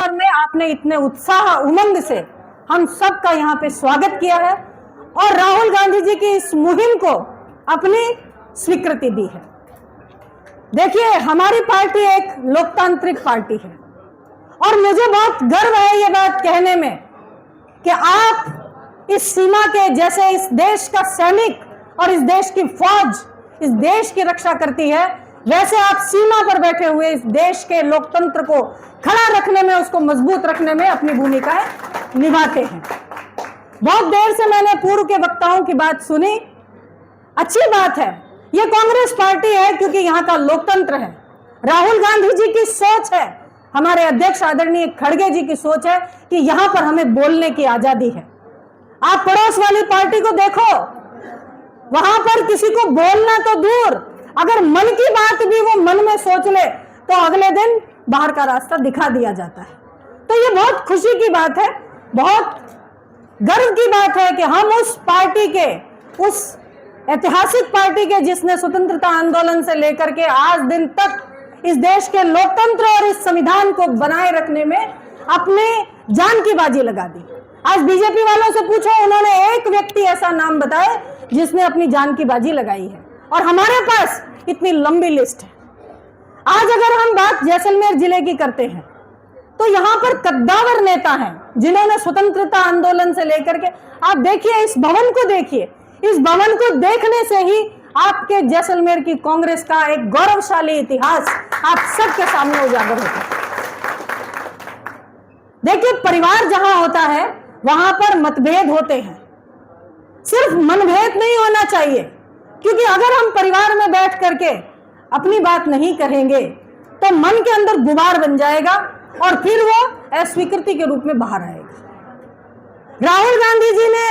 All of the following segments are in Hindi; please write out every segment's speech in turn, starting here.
अवसर में आपने इतने उत्साह उमंग से हम सब का यहाँ पे स्वागत किया है और राहुल गांधी जी की इस मुहिम को अपनी स्वीकृति दी है। देखिए, हमारी पार्टी एक लोकतांत्रिक पार्टी है और मुझे बहुत गर्व है ये बात कहने में कि आप इस सीमा के जैसे इस देश का सैनिक और इस देश की फौज इस देश की रक्षा करती है, वैसे आप सीमा पर बैठे हुए इस देश के लोकतंत्र को खड़ा रखने में, उसको मजबूत रखने में अपनी भूमिका निभाते हैं। बहुत देर से मैंने पूर्व के वक्ताओं की बात सुनी, अच्छी बात है। ये कांग्रेस पार्टी है क्योंकि यहाँ का लोकतंत्र है। राहुल गांधी जी की सोच है, हमारे अध्यक्ष आदरणीय खड़गे जी की सोच है कि यहाँ पर हमें बोलने की आजादी है। आप पड़ोस वाली पार्टी को देखो, वहां पर किसी को बोलना तो दूर, अगर मन की बात भी वो मन में सोच ले तो अगले दिन बाहर का रास्ता दिखा दिया जाता है। तो ये बहुत खुशी की बात है, बहुत गर्व की बात है कि हम उस पार्टी के, उस ऐतिहासिक पार्टी के जिसने स्वतंत्रता आंदोलन से लेकर के आज दिन तक इस देश के लोकतंत्र और इस संविधान को बनाए रखने में अपने जान की बाजी लगा दी। आज बीजेपी वालों से पूछो, उन्होंने एक व्यक्ति ऐसा नाम बताए जिसने अपनी जान की बाजी लगाई है, और हमारे पास इतनी लंबी लिस्ट है। आज अगर हम बात जैसलमेर जिले की करते हैं तो यहाँ पर कद्दावर नेता हैं जिन्होंने स्वतंत्रता आंदोलन से लेकर के, आप देखिए इस भवन को, देखिए इस भवन को देखने से ही आपके जैसलमेर की कांग्रेस का एक गौरवशाली इतिहास आप सबके सामने उजागर होता है। देखिए, परिवार जहां होता है वहां पर मतभेद होते हैं, सिर्फ मनभेद नहीं होना चाहिए, क्योंकि अगर हम परिवार में बैठ करके अपनी बात नहीं करेंगे तो मन के अंदर गुबार बन जाएगा और फिर वो अस्वीकृति के रूप में बाहर आएगा। राहुल गांधी जी ने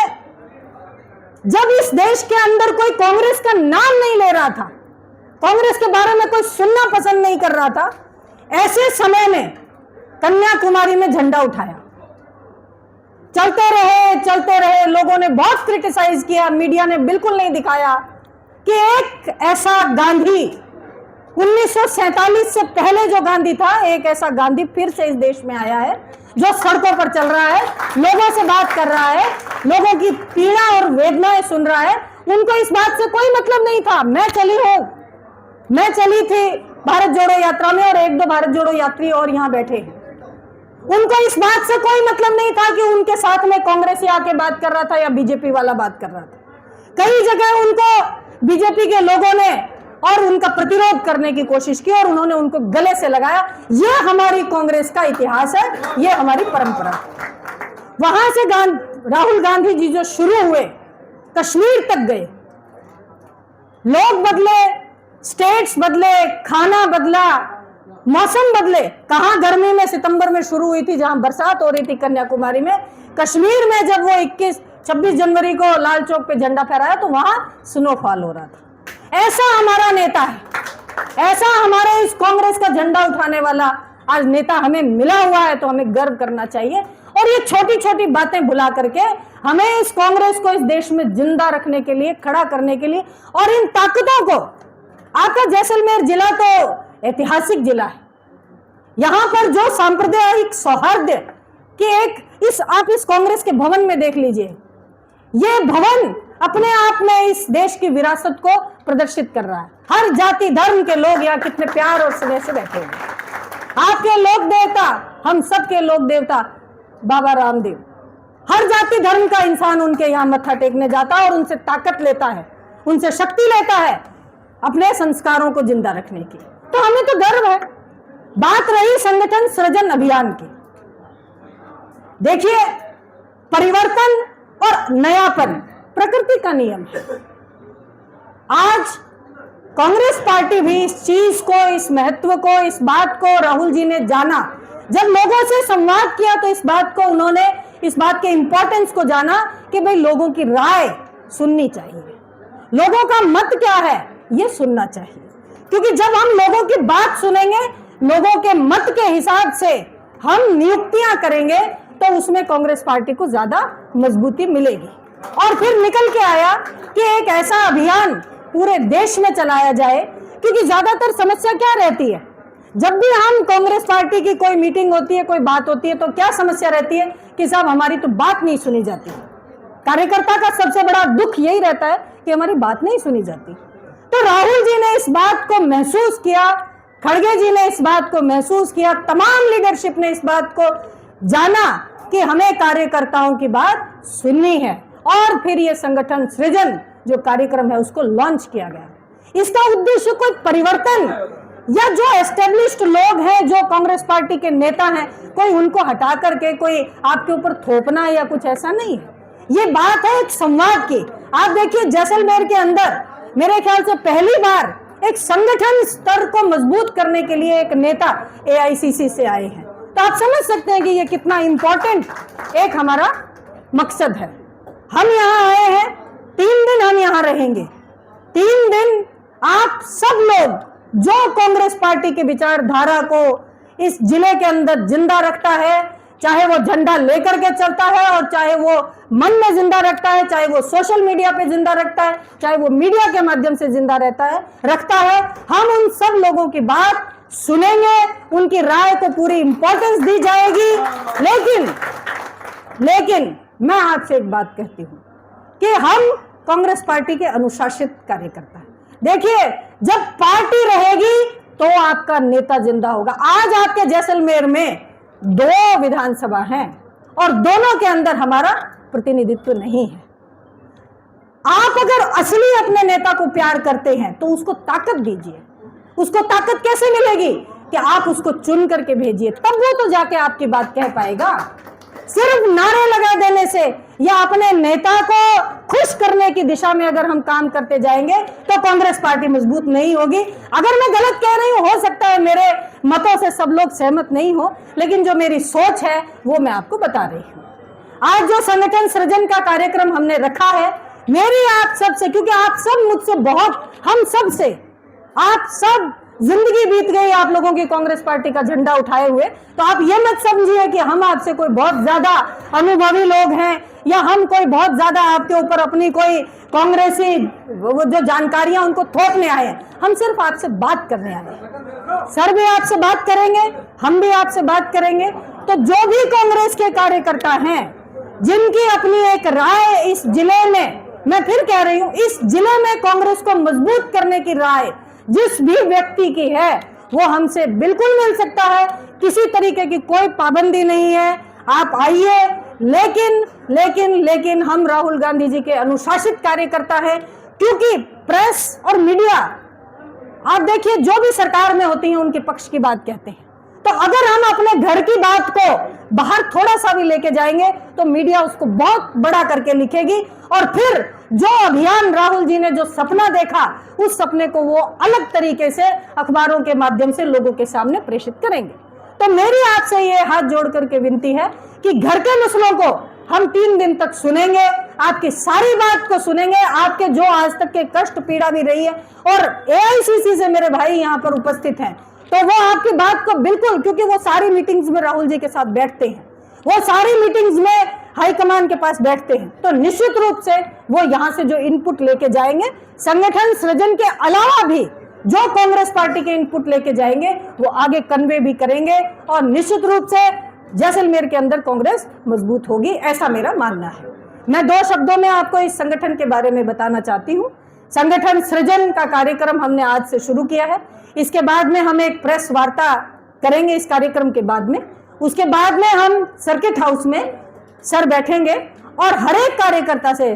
जब इस देश के अंदर कोई कांग्रेस का नाम नहीं ले रहा था, कांग्रेस के बारे में कोई सुनना पसंद नहीं कर रहा था, ऐसे समय में कन्याकुमारी में झंडा उठाया। चलते रहे, लोगों ने बहुत क्रिटिसाइज किया, मीडिया ने बिल्कुल नहीं दिखाया कि एक ऐसा गांधी 1947 से पहले जो गांधी था, एक ऐसा गांधी फिर से इस देश में आया है जो सड़कों पर चल रहा है, लोगों से बात कर रहा है, लोगों की पीड़ा और वेदनाएं सुन रहा है। उनको इस बात से कोई मतलब नहीं था। मैं चली थी भारत जोड़ो यात्रा में और एक दो भारत जोड़ो यात्री और यहाँ बैठे हैं। उनको इस बात से कोई मतलब नहीं था कि उनके साथ में कांग्रेसी आके बात कर रहा था या बीजेपी वाला बात कर रहा था। कई जगह उनको बीजेपी के लोगों ने और उनका प्रतिरोध करने की कोशिश की और उन्होंने उनको गले से लगाया। यह हमारी कांग्रेस का इतिहास है, यह हमारी परंपरा है। वहां से राहुल गांधी जी जो शुरू हुए, कश्मीर तक गए, लोग बदले, स्टेट्स बदले, खाना बदला, मौसम बदले। कहां गर्मी में सितंबर में शुरू हुई थी, जहां बरसात हो रही थी कन्याकुमारी में, कश्मीर में जब वो 26 जनवरी को लाल चौक पे झंडा फहराया तो वहां स्नोफॉल हो रहा था। ऐसा हमारा नेता है, ऐसा हमारे इस कांग्रेस का झंडा उठाने वाला आज नेता हमें मिला हुआ है, तो हमें गर्व करना चाहिए। और ये छोटी छोटी बातें भुला करके हमें इस कांग्रेस को इस देश में जिंदा रखने के लिए, खड़ा करने के लिए, और इन ताकतों को, आपका जैसलमेर जिला तो ऐतिहासिक जिला है, यहां पर जो सांप्रदायिक सौहार्द की आप इस कांग्रेस के भवन में देख लीजिए, ये भवन अपने आप में इस देश की विरासत को प्रदर्शित कर रहा है। हर जाति धर्म के लोग यहाँ कितने प्यार और स्नेह से बैठे हैं। आपके लोक देवता, हम सबके लोक देवता बाबा रामदेव, हर जाति धर्म का इंसान उनके यहाँ मत्था टेकने जाता है और उनसे ताकत लेता है, उनसे शक्ति लेता है अपने संस्कारों को जिंदा रखने की। तो हमें तो गर्व है। बात रही संगठन सृजन अभियान की, देखिए परिवर्तन और नयापन प्रकृति का नियम है। आज कांग्रेस पार्टी भी इस चीज को, इस महत्व को, इस बात को राहुल जी ने जाना। जब लोगों से संवाद किया तो इस बात को उन्होंने, इस बात के इंपॉर्टेंस को जाना कि भाई लोगों की राय सुननी चाहिए, लोगों का मत क्या है ये सुनना चाहिए। क्योंकि जब हम लोगों की बात सुनेंगे, लोगों के मत के हिसाब से हम नियुक्तियां करेंगे तो उसमें कांग्रेस पार्टी को ज्यादा मजबूती मिलेगी। और फिर निकल के आया कि एक ऐसा अभियान पूरे देश में चलाया जाए, क्योंकि ज्यादातर समस्या क्या रहती है, जब भी हम कांग्रेस पार्टी की कोई मीटिंग होती है, कोई बात होती है, तो क्या समस्या रहती है कि साहब हमारी तो बात नहीं सुनी जाती। कार्यकर्ता का सबसे बड़ा दुख यही रहता है कि हमारी बात नहीं सुनी जाती। तो राहुल जी ने इस बात को महसूस किया, खड़गे जी ने इस बात को महसूस किया, तमाम लीडरशिप ने इस बात को जाना कि हमें कार्यकर्ताओं की बात सुननी है, और फिर ये संगठन सृजन जो कार्यक्रम है उसको लॉन्च किया गया। इसका उद्देश्य कोई परिवर्तन या जो एस्टेब्लिश्ड लोग हैं, जो कांग्रेस पार्टी के नेता हैं, कोई उनको हटा करके कोई आपके ऊपर थोपना या कुछ ऐसा नहीं है। ये बात है एक संवाद की। आप देखिए जैसलमेर के अंदर मेरे ख्याल से पहली बार एक संगठन स्तर को मजबूत करने के लिए एक नेता एआईसीसी से आए हैं। तो आप समझ सकते हैं कि ये कितना इंपॉर्टेंट एक हमारा मकसद है। हम यहाँ आए हैं, 3 दिन हम यहाँ रहेंगे। 3 दिन आप सब लोग जो कांग्रेस पार्टी के विचारधारा को इस जिले के अंदर जिंदा रखता है, चाहे वो झंडा लेकर के चलता है और चाहे वो मन में जिंदा रखता है, चाहे वो सोशल मीडिया पे जिंदा रखता है, चाहे वो मीडिया के माध्यम से जिंदा रखता है, हम उन सब लोगों की बात सुनेंगे, उनकी राय को पूरी इंपॉर्टेंस दी जाएगी। लेकिन मैं आपसे एक बात कहती हूं कि हम कांग्रेस पार्टी के अनुशासित कार्यकर्ता हैं। देखिए, जब पार्टी रहेगी तो आपका नेता जिंदा होगा। आज आपके जैसलमेर में 2 विधानसभा हैं और दोनों के अंदर हमारा प्रतिनिधित्व नहीं है। आप अगर असली अपने नेता को प्यार करते हैं तो उसको ताकत दीजिए। उसको ताकत कैसे मिलेगी कि आप उसको चुन करके भेजिए, तब वो तो जाके आपकी बात कह पाएगा। सिर्फ नारे लगा देने से या अपने नेता को खुश करने की दिशा में अगर हम काम करते जाएंगे तो कांग्रेस पार्टी मजबूत नहीं होगी। अगर मैं गलत कह रही हूं, हो सकता है मेरे मतों से सब लोग सहमत नहीं हो, लेकिन जो मेरी सोच है वो मैं आपको बता रही हूं। आज जो संगठन सृजन का कार्यक्रम हमने रखा है, मेरी आप सब से, क्योंकि आप सब मुझसे बहुत, हम सब से, आप सब जिंदगी बीत गई आप लोगों की कांग्रेस पार्टी का झंडा उठाए हुए, तो आप ये मत समझिए कि हम आपसे कोई बहुत ज्यादा अनुभवी लोग हैं या हम कोई बहुत ज्यादा आपके ऊपर अपनी कोई कांग्रेसी जो जानकारियां उनको थोपने आए हैं। हम सिर्फ आपसे बात करने आए हैं। सर भी आपसे बात करेंगे, हम भी आपसे बात करेंगे। तो जो भी कांग्रेस के कार्यकर्ता हैं जिनकी अपनी एक राय इस जिले में, मैं फिर कह रही हूं, इस जिले में कांग्रेस को मजबूत करने की राय जिस भी व्यक्ति की है वो हमसे बिल्कुल मिल सकता है। किसी तरीके की कोई पाबंदी नहीं है, आप आइए। लेकिन हम राहुल गांधी जी के अनुशासित कार्यकर्ता हैं, क्योंकि प्रेस और मीडिया, आप देखिए, जो भी सरकार में होती हैं उनके पक्ष की बात कहते हैं। तो अगर हम अपने घर की बात को बाहर थोड़ा सा भी लेके जाएंगे तो मीडिया उसको बहुत बड़ा करके लिखेगी, और फिर जो अभियान राहुल जी ने जो सपना देखा, उस सपने को वो अलग तरीके से अखबारों के माध्यम से लोगों के सामने प्रेषित करेंगे। तो मेरी आपसे ये हाथ जोड़ करके विनती है कि घर के मसलों को हम 3 दिन तक सुनेंगे, आपकी सारी बात को सुनेंगे, आपके जो आज तक के कष्ट पीड़ा भी रही है, और एआईसीसी से मेरे भाई यहाँ पर उपस्थित हैं, तो वो आपकी बात को बिल्कुल, क्योंकि वो सारी मीटिंग्स में राहुल जी के साथ बैठते हैं, वो सारी मीटिंग्स में हाईकमान के पास बैठते हैं, तो निश्चित रूप से वो यहाँ से जो इनपुट लेके जाएंगे, संगठन सृजन के अलावा भी जो कांग्रेस पार्टी के इनपुट लेके जाएंगे वो आगे कन्वे भी करेंगे, और निश्चित रूप से जैसलमेर के अंदर कांग्रेस मजबूत होगी, ऐसा मेरा मानना है। मैं 2 शब्दों में आपको इस संगठन के बारे में बताना चाहती हूँ। संगठन सृजन का कार्यक्रम हमने आज से शुरू किया है। इसके बाद में हम एक प्रेस वार्ता करेंगे इस कार्यक्रम के बाद में। उसके बाद में हम सर्किट हाउस में सर बैठेंगे और हर एक कार्यकर्ता से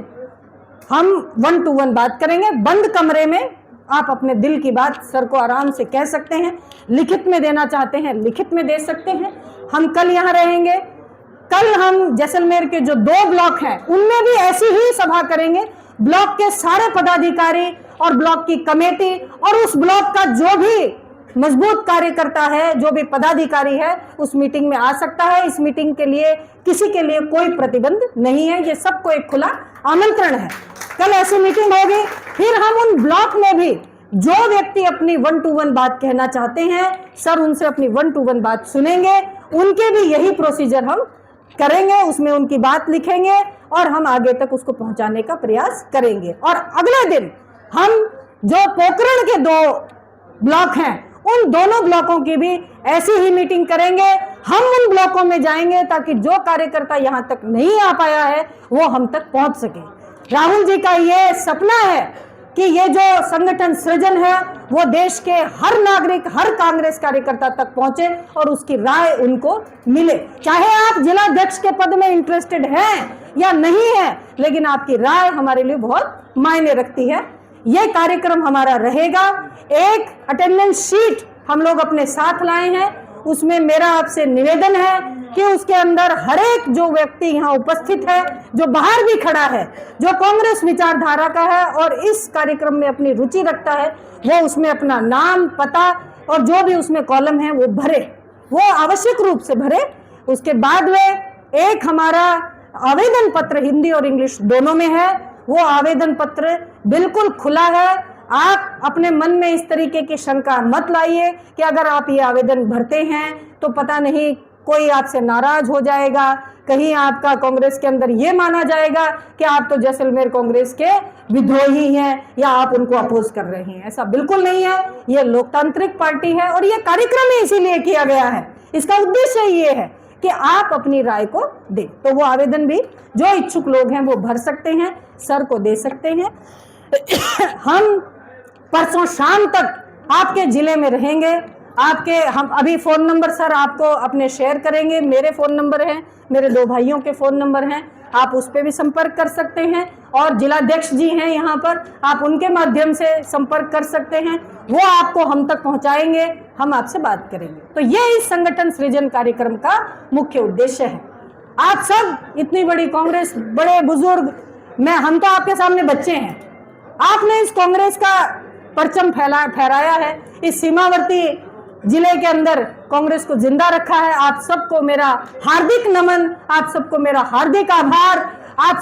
हम 1 to 1 बात करेंगे। बंद कमरे में आप अपने दिल की बात सर को आराम से कह सकते हैं। लिखित में देना चाहते हैं, लिखित में दे सकते हैं। हम कल यहाँ रहेंगे। कल हम जैसलमेर के जो 2 ब्लॉक हैं उनमें भी ऐसी ही सभा करेंगे। ब्लॉक के सारे पदाधिकारी और ब्लॉक की कमेटी और उस ब्लॉक का जो भी मजबूत कार्यकर्ता है, जो भी पदाधिकारी है, उस मीटिंग में आ सकता है। इस मीटिंग के लिए किसी के लिए कोई प्रतिबंध नहीं है, ये सबको एक खुला आमंत्रण है। कल ऐसी मीटिंग होगी। फिर हम उन ब्लॉक में भी जो व्यक्ति अपनी 1 to 1 बात कहना चाहते हैं, सर उनसे अपनी 1 to 1 बात सुनेंगे। उनके भी यही प्रोसीजर हम करेंगे, उसमें उनकी बात लिखेंगे और हम आगे तक उसको पहुंचाने का प्रयास करेंगे। और अगले दिन हम जो पोखरण के 2 ब्लॉक हैं उन दोनों ब्लॉकों की भी ऐसी ही मीटिंग करेंगे। हम उन ब्लॉकों में जाएंगे ताकि जो कार्यकर्ता यहां तक नहीं आ पाया है वो हम तक पहुंच सके। राहुल जी का ये सपना है कि ये जो संगठन सृजन है वो देश के हर नागरिक, हर कांग्रेस कार्यकर्ता तक पहुंचे और उसकी राय उनको मिले। चाहे आप जिलाध्यक्ष के पद में इंटरेस्टेड हैं या नहीं है, लेकिन आपकी राय हमारे लिए बहुत मायने रखती है। ये कार्यक्रम हमारा रहेगा। एक अटेंडेंस शीट हम लोग अपने साथ लाए हैं, उसमें मेरा आपसे निवेदन है कि उसके अंदर हर एक जो व्यक्ति यहाँ उपस्थित है, जो बाहर भी खड़ा है, जो कांग्रेस विचारधारा का है और इस कार्यक्रम में अपनी रुचि रखता है, वो उसमें अपना नाम, पता और जो भी उसमें कॉलम है वो भरे, वो आवश्यक रूप से भरे। उसके बाद में एक हमारा आवेदन पत्र हिंदी और इंग्लिश दोनों में है, वो आवेदन पत्र बिल्कुल खुला है। आप अपने मन में इस तरीके की शंका मत लाइए कि अगर आप ये आवेदन भरते हैं तो पता नहीं कोई आपसे नाराज हो जाएगा, कहीं आपका कांग्रेस के अंदर ये माना जाएगा कि आप तो जैसलमेर कांग्रेस के विद्रोही हैं या आप उनको अपोज कर रहे हैं। ऐसा बिल्कुल नहीं है। ये लोकतांत्रिक पार्टी है और ये कार्यक्रम ही इसीलिए किया गया है। इसका उद्देश्य ये है कि आप अपनी राय को दें। तो वो आवेदन भी जो इच्छुक लोग हैं वो भर सकते हैं, सर को दे सकते हैं। हम परसों शाम तक आपके जिले में रहेंगे। हम अभी फ़ोन नंबर सर आपको अपने शेयर करेंगे। मेरे फ़ोन नंबर हैं, मेरे 2 भाइयों के फ़ोन नंबर हैं, आप उस पर भी संपर्क कर सकते हैं। और जिलाध्यक्ष जी हैं यहाँ पर, आप उनके माध्यम से संपर्क कर सकते हैं, वो आपको हम तक पहुँचाएंगे, हम आपसे बात करेंगे। तो ये इस संगठन सृजन कार्यक्रम का मुख्य उद्देश्य है। आप सब इतनी बड़ी कांग्रेस, बड़े बुजुर्ग, हम तो आपके सामने बच्चे हैं। आपने इस कांग्रेस का परचम फहराया है, इस सीमावर्ती जिले के अंदर कांग्रेस को जिंदा रखा है। आप सबको मेरा हार्दिक नमन, आप सबको मेरा हार्दिक आभार। आप